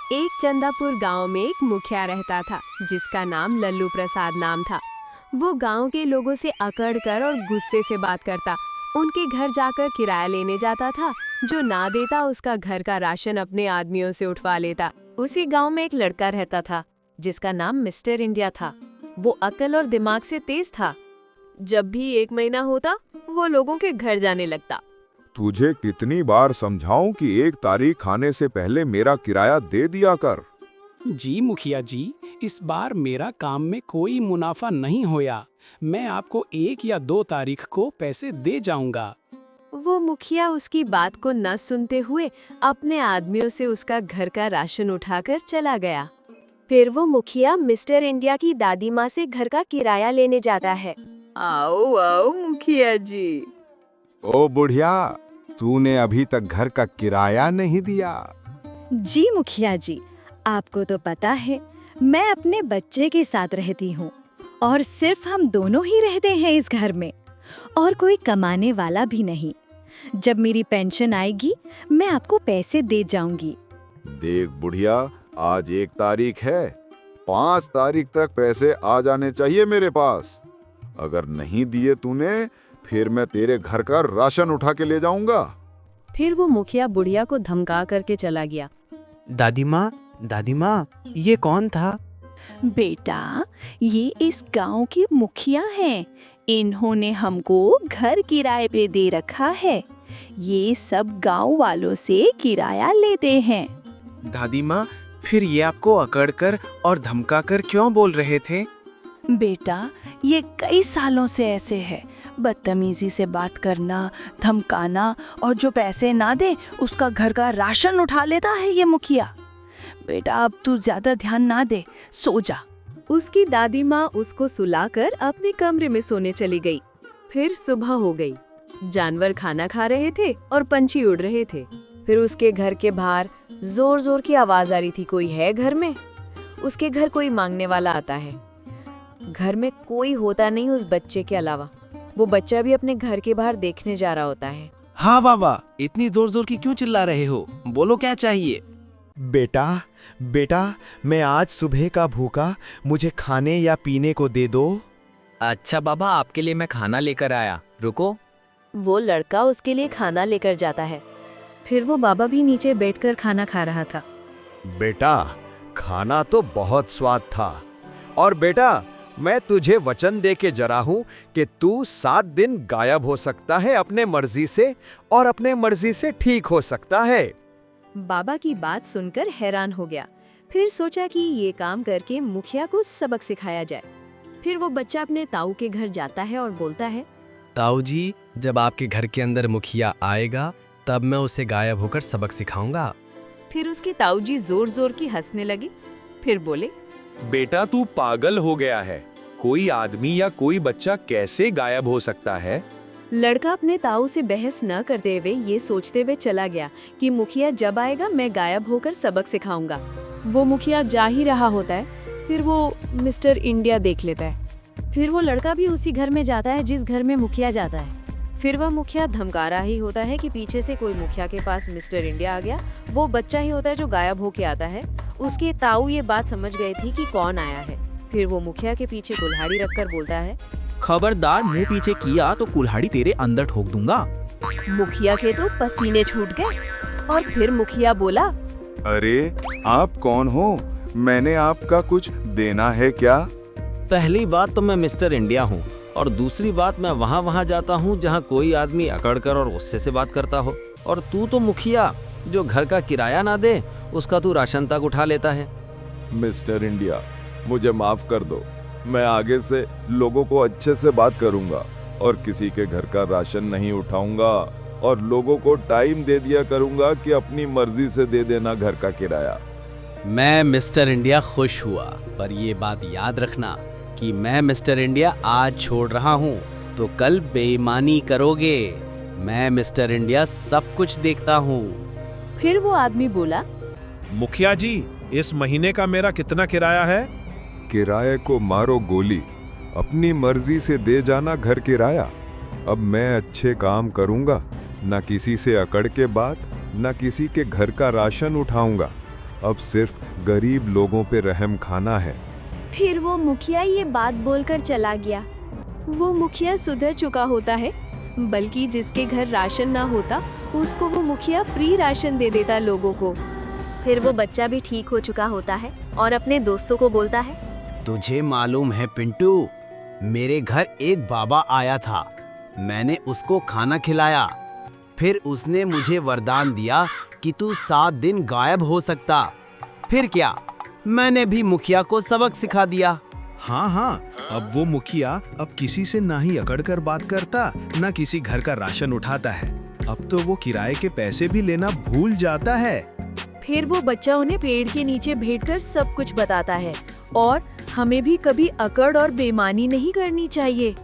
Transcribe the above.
एक चंदापुर गांव में एक मुखिया रहता था जिसका नाम लल्लू प्रसाद नाम था। वो गांव के लोगों से अकड़ कर और गुस्से से बात करता, उनके घर जाकर किराया लेने जाता था। जो ना देता उसका घर का राशन अपने आदमियों से उठवा लेता। उसी गांव में एक लड़का रहता था जिसका नाम मिस्टर इंडिया था। वो अकल और दिमाग से तेज था। जब भी 1 महीना होता वो लोगों के घर जाने लगता। तुझे कितनी बार समझाऊं कि 1 तारीख आने से पहले मेरा किराया दे दिया कर। जी मुखिया जी, इस बार मेरा काम में कोई मुनाफा नहीं होया। मैं आपको 1 या 2 तारीख को पैसे दे जाऊंगा। वो मुखिया उसकी बात को न सुनते हुए अपने आदमियों से उसका घर का राशन उठाकर चला गया। फिर वो मुखिया मिस्टर इंडिया की दादी माँ से घर का किराया लेने जाता है। आओ आओ मुखिया जी। ओ बुढ़िया, तूने अभी तक घर का किराया नहीं दिया। जी मुखिया जी, आपको तो पता है मैं अपने बच्चे के साथ रहती हूँ और सिर्फ हम दोनों ही रहते हैं इस घर में और कोई कमाने वाला भी नहीं। जब मेरी पेंशन आएगी मैं आपको पैसे दे जाऊंगी। देख बुढ़िया, आज 1 तारीख है, 5 तारीख तक पैसे आ जाने चाहिए मेरे पास। अगर नहीं दिए तूने फिर मैं तेरे घर का राशन उठा के ले जाऊंगा। फिर वो मुखिया बुढ़िया को धमका करके चला गया। दादी माँ, ये कौन था? बेटा, ये इस गांव की मुखिया हैं। इन्होंने हमको घर किराए पे दे रखा है। ये सब गांव वालों से किराया लेते हैं। दादी माँ, फिर ये आपको अकड़कर और धमकाकर क्यों बोल रहे थे? बेटा, ये कई सालों से ऐसे है। बदतमीजी से बात करना, धमकाना और जो पैसे ना दे उसका घर का राशन उठा लेता है ये मुखिया। बेटा, अब तू ज्यादा ध्यान ना दे, सो जा। उसकी दादी माँ उसको सुलाकर अपने कमरे में सोने चली गई। फिर सुबह हो गई। जानवर खाना खा रहे थे और पंछी उड़ रहे थे। फिर उसके घर के बाहर जोर जोर की आवाज आ रही थी, कोई है घर में? उसके घर कोई मांगने वाला आता है। घर में कोई होता नहीं उस बच्चे के अलावा। वो बच्चा भी अपने घर के बाहर देखने जा रहा होता है। हाँ बाबा, इतनी जोर जोर की क्यों चिल्ला रहे हो? बोलो क्या चाहिए? बेटा, मैं आज सुबह का भूखा, मुझे खाने या पीने को दे दो। अच्छा बाबा, आपके लिए मैं खाना लेकर आया, रुको। वो लड़का उसके लिए खाना लेकर जाता है। फिर वो बाबा भी नीचे बैठकर खाना खा रहा था। बेटा, खाना तो बहुत स्वाद था। और बेटा, मैं तुझे वचन दे के जरा हूं कि तू 7 दिन गायब हो सकता है अपने मर्जी से और अपने मर्जी से ठीक हो सकता है। बाबा की बात सुनकर हैरान हो गया। फिर सोचा कि ये काम करके मुखिया को सबक सिखाया जाए। फिर वो बच्चा अपने ताऊ के घर जाता है और बोलता है, ताऊ जी, जब आपके घर के अंदर मुखिया आएगा तब मैं उसे गायब होकर सबक सिखाऊंगा। फिर उसके ताऊ जी जोर जोर की हंसने लगे। फिर बोले, बेटा तू पागल हो गया है। कोई आदमी या कोई बच्चा कैसे गायब हो सकता है? लड़का अपने ताऊ से बहस न करते हुए ये सोचते हुए चला गया कि मुखिया जब आएगा मैं गायब होकर सबक सिखाऊंगा। वो मुखिया जा ही रहा होता है। फिर वो मिस्टर इंडिया देख लेता है। फिर वो लड़का भी उसी घर में जाता है जिस घर में मुखिया जाता है। फिर वह मुखिया धमका रहा ही होता है कि पीछे से कोई मुखिया के पास मिस्टर इंडिया आ गया। वो बच्चा ही होता है जो गायब होके आता है। उसके ताऊ ये बात समझ गए थी कि कौन आया है। फिर वो मुखिया के पीछे कुल्हाड़ी रखकर बोलता है, खबरदार मुंह पीछे किया तो कुल्हाड़ी तेरे अंदर ठोक दूंगा। मुखिया के तो पसीने छूट गए। और फिर मुखिया बोला, अरे आप कौन हो? मैंने आपका कुछ देना है क्या? पहली बात तो मैं मिस्टर इंडिया हूँ और दूसरी बात मैं वहाँ जाता हूँ जहाँ कोई आदमी अकड़ कर और गुस्से से बात करता हो। और तू तो मुखिया जो घर का किराया ना दे उसका तू राशन तक उठा लेता है। मिस्टर इंडिया, मुझे माफ कर दो। मैं आगे से लोगों को अच्छे से बात करूंगा और किसी के घर का राशन नहीं उठाऊंगा और लोगों को टाइम दे दिया करूंगा कि अपनी मर्जी से दे देना घर का किराया। मैं मिस्टर इंडिया खुश हुआ, पर ये बात याद रखना कि मैं मिस्टर इंडिया आज छोड़ रहा हूँ तो कल बेईमानी करोगे। मैं मिस्टर इंडिया सब कुछ देखता हूँ। फिर वो आदमी बोला, मुखिया जी, इस महीने का मेरा कितना किराया है? किराए को मारो गोली, अपनी मर्जी से दे जाना घर किराया। अब मैं अच्छे काम करूंगा, न किसी से अकड़ के बात, न किसी के घर का राशन उठाऊंगा। अब सिर्फ गरीब लोगों पे रहम खाना है। फिर वो मुखिया ये बात बोलकर चला गया। वो मुखिया सुधर चुका होता है, बल्कि जिसके घर राशन ना होता उसको वो मुखिया फ्री राशन दे देता लोगों को। फिर वो बच्चा भी ठीक हो चुका होता है और अपने दोस्तों को बोलता है, तुझे मालूम है पिंटू, मेरे घर एक बाबा आया था। मैंने उसको खाना खिलाया। फिर उसने मुझे वरदान दिया कि तू 7 दिन गायब हो सकता। फिर क्या, मैंने भी मुखिया को सबक सिखा दिया। हाँ हाँ, अब वो मुखिया अब किसी से ना ही अकड़ कर बात करता, ना किसी घर का राशन उठाता है। अब तो वो किराए के पैसे भी लेना भूल जाता है। फिर वो बच्चा उन्हें पेड़ के नीचे बैठकर सब कुछ बताता है और हमें भी कभी अकड़ और बेईमानी नहीं करनी चाहिए।